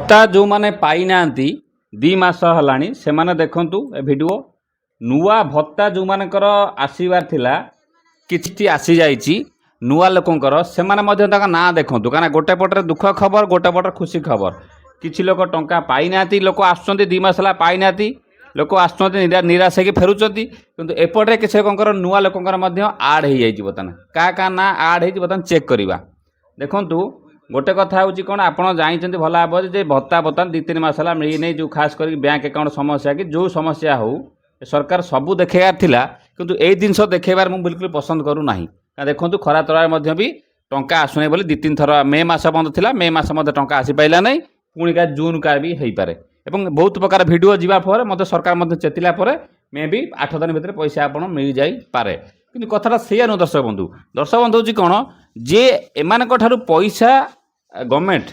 भत्ता जो माने पाई नांती 2 मास हलानी से माने देखंतु ए वीडियो नुआ भत्ता जो मानकर आसीबार थिला किछि आसी जाइछि नुआ लोकंकर से माने मध्य ताका ना देखंतु काना गोटे पटरे दुख खबर गोटे पटरे खुशी खबर किछि लोक टंका पाई नांती लोक आसुचंती 2 मास हला पाई नांती लोक आसुचंती निराश होकर फेरुचंती किंतु एपटे किछि लोकंकर नुआ लोकंकर मध्य आड हो जाइछि बतन का ना आड हो बतन चेक करवा देखंतु गोटे कथा हूँ कौन आपड़ जानते भल भाव जे भत्ता बर्तमान 2-3 मास है मिली नहीं जो खास कर बैंक अकाउंट समस्या कि जो समस्या हो सरकार सबू देखेगार थिला किंतु ए जिनस देखेबार मुझे बिल्कुल पसंद करूना देखूँ खरा तरार भी टंका आसुना बोली 2-3 थर मे मास बंद थिला मे मास टंका आसी पाइला नहीं पुणी का जून का भी हो पारे एवं बहुत प्रकार भिडियो जावापर मत सरकार चेतिला मे भी 8 दिन भितर पैसा आप मिल जापे कि कथाटा से नुह दर्शक बंधु हूँ कौन जे एमान पैसा गवर्नमेंट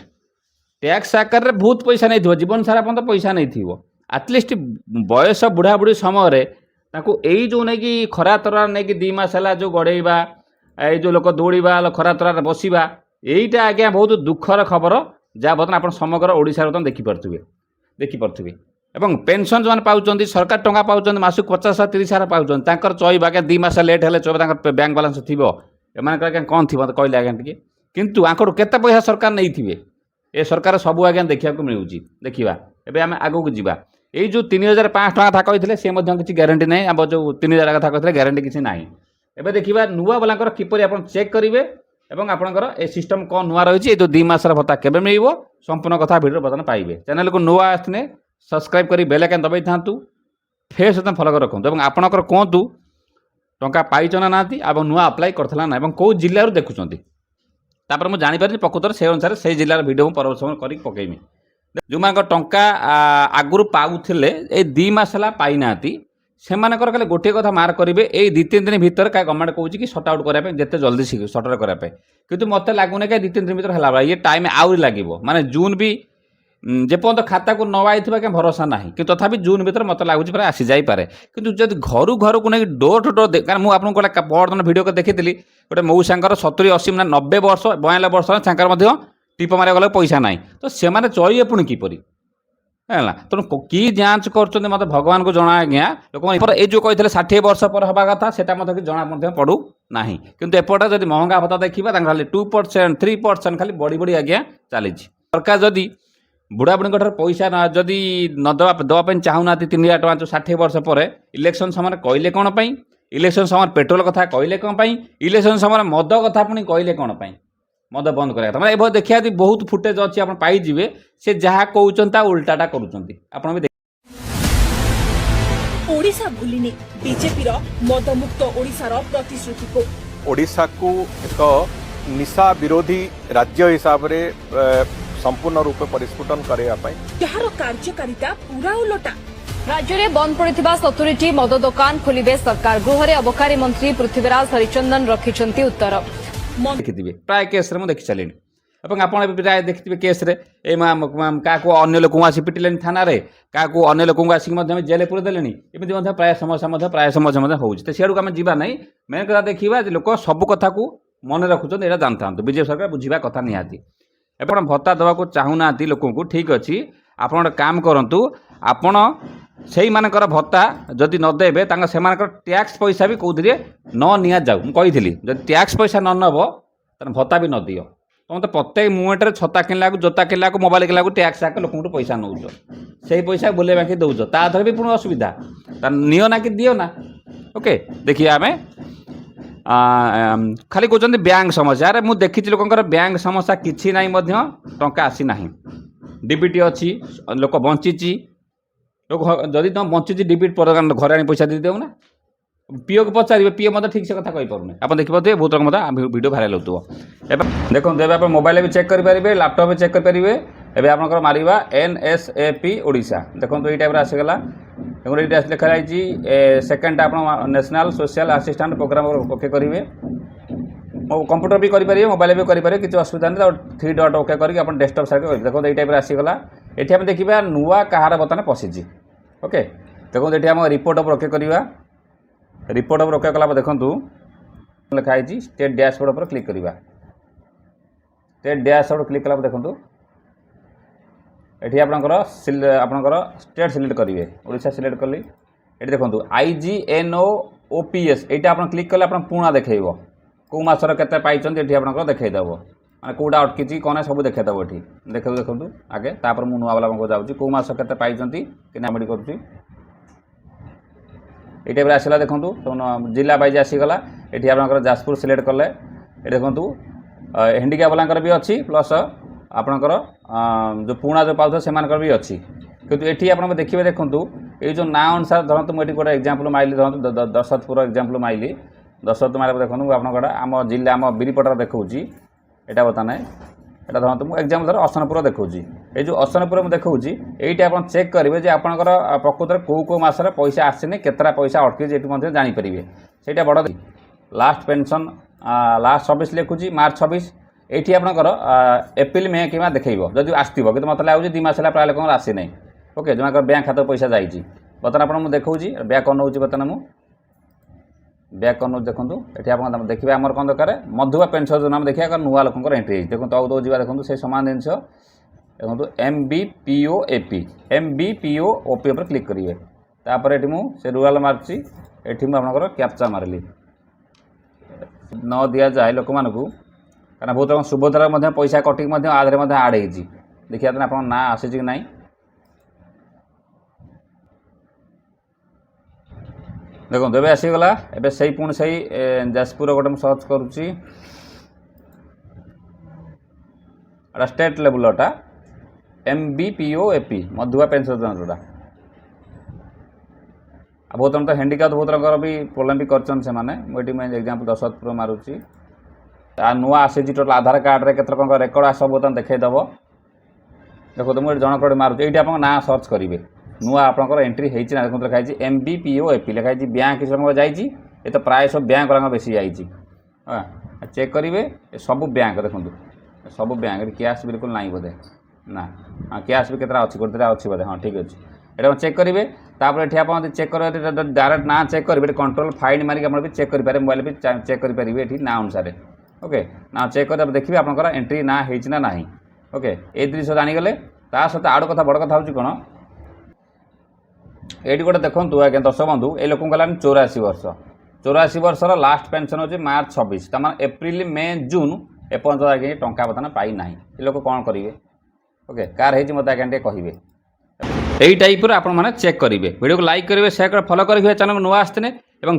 टैक्स आकार में बहुत पैसा नहीं जीवन सारा पर्यटन पैसा नहीं आटलिस्ट बयस बुढ़ा बुढ़ी समय यही जो नहीं कि खरा तरार नहीं कि 2 मास है जो गड़ेवा ये जो लोक दौड़ा खरा तरार बसवा यहीटा आज्ञा बहुत दुखर खबर जहाँ बर्तमान आप समग्र ओडिशा बर्तमान देखिपे एवं पेंशन जो पाँच सरकार टंका पाँच मासक 50,000-30,000 पाँच चईब आज्ञा 2 मास लेट है चईब बैंक बालांस थी एम कौन थी कहले आज्ञा टी किंतु आंकड़ केते पैसा सरकार नहीं थिबे ए सरकार सबू आज्ञा देखा मिलूँ देखा एवं आम आगू जावा ये जो 3,500 था कहते से किसी ग्यारंटी नहीं अब जो 3,000 कथा कहते ग्यारंटी किसी ना एवं देखा नुआ वाला किपर आप चेक करेंगे और आपंकर ए सिस्टम कौन नुआ रही जो 2 मास भत्ता केबे मिल संपूर्ण कथा भिडियो बर्तमान पाइबे चैनल को नुआ आसने सब्सक्राइब कर बेल आइकन दबाई था फेस फॉलो रखु और आपंकर कहतु टंका पाइचना ना नुआ अप्लाई करथला ना कौ जिलू देखुं तापर मुझे जापर प्रकृत से अनुसार से जिलार भिडियो परवर्त समय कर पकेमी जो मान टंका आगुरी पाऊले ये 2 मास है पाई ना से खाली गोटे कथा मार्क करेंगे ये 2-3 दिन भर क्या गवर्नमेंट कौन कि सर्ट आउट करने जिते जल्दी सर्ट आउट करने कि मत लगुनि कि 2-3 दिन भर है ये टाइम आउरी लगे माने जून भी जेपर्यंत खाता को न आई क्या भरोसा ना कि तथापि जून भर मत लगुच प्राय आसी जापे कि जब घर को नहीं डोर टू डोर कारण मुझे आपको गोटे बर्तन भिडियो देखी गोटे मऊसांकर 70-80 ना 90 वर्ष 92 वर्ष टीप मारे गला पैसा ना तो से चलिए पुणी किपर है तेणु कि जांच कर मत भगवान को जना आज्ञा लोक ये जो कहते 60 वर्ष पर हवा कथा से जना पड़ू ना कि एपटे जब महंगा भत्ता देखा खाली 2% 3% खाली बढ़ी बढ़ी आज्ञा चली सरकार जदि बुढ़ा बुढ़ी पैसा ना जदि न दवाई चाहूना 3,000 टଙ୍କା जो 60 वर्ष पर इलेक्शन समय कहले कौन इलेक्शन समय पेट्रोल कथा कहले कौन इलेक्शन समय मद कथा पुणी कहले कौन मद बंद करा मैंने ए देखा बहुत फुटेज अच्छी आप पाइबे से जहाँ कहते उल्टाटा कर ओडिशा भूलिनी बीजेपी मदमुक्त ओडिशार प्रतिश्रुति को ओडिशा को एक निशा विरोधी राज्य हिसाब से संपूर्ण रूप परिस्फुटन करने कार्यकारिता पूरा उलटा राज्य में बंद पड़ा 70टी मद दुकान खोलिबे सरकार गृह में अबकारी मंत्री पृथ्वीराज हरिचंदन रखिंट उत्तर देखिए प्राय केस देखी चलिए आप प्राय देखिए केस क्या अन्य लोक आसी पिटिले थाना क्या अन्य लोक आसिक जेल पूरे देले एमती प्राय समस्या होती सियाड़ आम जाना नहीं मेन कथा देखा लोक सब कथा को मन रखुच्च यहाँ जानता बीजेपी सरकार बुझा कथा निहाती एपण भत्ता देवा चाहूना लोक ठीक अच्छी आप काम करूँ आपण से मानकर भत्ता जदि नदेवे से टैक्स पैसा भी कौन न नि जाऊ मुझे जब टैक्स पैसा न नब तो भत्ता भी न दियो तुम तो प्रत्येक मुमेंट छता किनला जोता किनला मोबाइल किनला टैक्स आके लोक पैसा नौ से पैसा बुले बाकी दौच ताधर भी पुणी असुविधा नियो ना कि दियो ना ओके देखिए आम खाली कहते बैंक समस्या अरे मुझे देखी लोक बैंक समस्या किसी ना टंका आसी ना डीबीटी अच्छी लोक बंची लोक जदि तुम बंची डीबीटी पर घर आनी पैसा दे देना पीओ को पचारे पीओ मतलब ठीक से कथा कही पारे आप देखिए बहुत रकम वीडियो भाइराल होता देखो आप मोबाइल भी चेक करेंगे लैपटॉप भी चेक करेंगे एवं आप मारिबा NSAP ओडिशा देखो ये टाइप आसीगला देखो ये लिखा जाए सेकेंड आप national social assistant programme okay करेंगे कंप्यूटर भी करेंगे मोबाइल भी करेंगे किसी असुविधा नहीं 3 डॉट ओके करके आप डेस्कटॉप साइड करेंगे देखो ये टाइप आसीगला ये आम देखा नुआ कहार बर्तमान पशिची ओके देखो ये आम रिपोर्ट ओपर ओके करवा रिपोर्ट ओपर ओके कला देखूँ लिखाई स्टेट डैशबोर्ड पर क्लिक करवा स्टेट डैशबोर्ड क्लिक कला देखूँ এটি আপনার আপনার স্টেট সিলেক্ট করবে ওড়িশা সিলেক্ট কলি এটি দেখুন IGNOOPS এইটা আপনার ক্লিক কলে আপনার পুণা দেখাইব কেউ মাসর কেতে পাইছেন এটি আপনার দেখাইদেব মানে কোটা অটকিছি কনে সব দেখাইদেব এটি দেখুন আগে তারপরে মু নূয়া বালা যাচ্ছি কেউ মাস কেতে পাইছেন কিনা আমি করছি এই টাইপের আসলা দেখুন জিলা বাইজ আসিগলা এটি আপনার যাজপুর সিলেক্ট কলে এটি দেখুন হ্যান্ডিক্যাপ বালাঙ্কর বি অছি প্লস আপনার যে পুণা যে পাওয়া সে বি অছি কিন্তু এটি আপনার দেখবে দেখুন এই যে না অনুসারে ধরতু মুঝে গোটে এক্সাম্পল মাইলি ধরতু দশরথপুর এক্সাম্পল মাইলি দশরথ মাইলে দেখুন আপনার আম জিলা আম বিরিপটার দেখছি এটা বর্তমান এটা ধরতু মু এক্সাম্পল ধর অসনপুর দেখছি এই যে অসনপুর মু দেখছি এইটা আপনার চেক করবে যে আপনার প্রকৃতরে কেউ মাসে পয়সা আসেনি কেতটা পয়সা অটকিছে এটি মধ্যে জাঁপারে সেইটা বড় লাস্ট পেনশন লাস্ট 24 লিখুছি মার্চ 26 এইটি আপনার এপ্রিল মে কিংবা দেখাইব যদি আসব কিন্তু মতো লাগুଛି 2 মাস হল প্রায় লোক আসি না ওকে যেমন ব্যাঙ্ক খাতা পয়সা যাই বর্তমান আপনার মু দেখছি ব্যাক অন নেଉଛି বর্তমান মু ব্যাক অন দেখুন এটি আপনার দেখবে আমার কোন দরকার মধুবা পেনশন যোজনা দেখা নূয়া লোকর এন্ট্রি হয়েছে দেখুন তৌ যা দেখুন সেই সমান জিনিস দেখুন MBPOOP উপরে ক্লিক করবে তারপরে এটি মু সে রুরাল মারছি এটি মু আপনার ক্যাপচা মারিলি ন দিয়া যায় লোক মানুষ কারণ বহুত রকম সুভদ্রার মধ্যে পয়সা কটিক মধ্যে আধারে মধ্যে আড হয়েছি দেখি আপনার না আসিছে কি নাই দেখুন এবে আসিগলা এবে সেই পুଣି সেই যাজপুর গোটে মু সর্চ করুছি এটা স্টেট লেভেলটা MBPOOP মধুবা পেনশন যোজনা जोटा बहुत तो हैंडिक्याप बहुत रंगर भी प्रोब्लेम भी करछन से माने मोटी मैं एग्जांपल दशरथपुर मारुची आ नुआ आसी टोटल आधार कार्ड रे केतर कंग रेकर्ड सब बतन देखाई दबो देखो तुम जन कोड मारुची एटी आपन ना सर्च करिवे नुआ आपनकर एंट्री हेछि ना देखो लिखाई छि MBPOOP लिखाई छि बैंक सब जाई छि ए तो प्राय सब बैंक रंग बेसी जाई छि हां चेक करिवे सब बैंक देखो सब बैंक कैश बिल्कुल नाही बोधे ना हाँ कैश भी केतरा अछि कोतरा अछि बोधे हाँ ठीक अछि এটা চেক করবে তারপরে এটি আপনার চেক করবে ডাইরেক্ট না চেক করবে এটি কন্ট্রোল ফাইন্ড মারিকি আপনার চেক করে পারে মোবাইল भी চেক করে পারিবে এটি না অনুসারে ওকে না চেক করে দেখবে আপনার এন্ট্রি না হয়েছি না নাই ওকে এই জিনিস জানিগলে তা সহ আরো কথা বড় কথা হচ্ছে কোণ এইটি গোটে দেখুন আজ্ঞা দর্শক বন্ধু এই লোক গলানি 84 वर्ष 84 वर्षर लास्ट पेंशन होची मार्च 26 तार एप्रिल मे जून एपर्यंत आज्ञा टंका बर्तमान पाई ना ये लोक कौन करेंगे ओके कार है मत आज्ञा टे कहे यही टाइप आपण मैंने चेक करेंगे वीडियो को लाइक करेंगे शेयर कर फॉलो करेंगे चैनल नुआ आसते हैं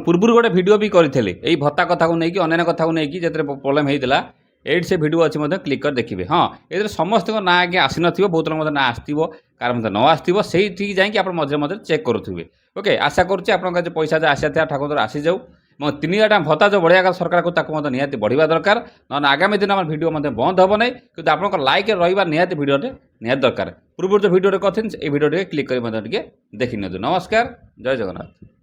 पूर्व गोटे वीडियो भी करते यही भत्ता कथा को लेकिन अन्य कथा को लेकिन जो प्रोब्लेम होता ये से वीडियो अच्छी क्लिक कर देखिए हाँ ये समस्त ना आगे आसी न बहुत लोग ना आसो कार मत न आसो से जाकि आप मझे मझे चेक करुवे ओके आशा करुच्चे आप पैसा जो आसा था ठाकुर आसी जाऊ 3000 भत्ता जो बढ़िया सरकार को निहाती बढ़िया दरकार ना आगामी दिन आम भिडियो बंद हे ना कि आप लाइक रहा निहाती भिडियो निहाती दरकार पूर्व जो भिडियो कथी ये भिडियो क्लिक कर देखी नि नमस्कार जय जगन्नाथ।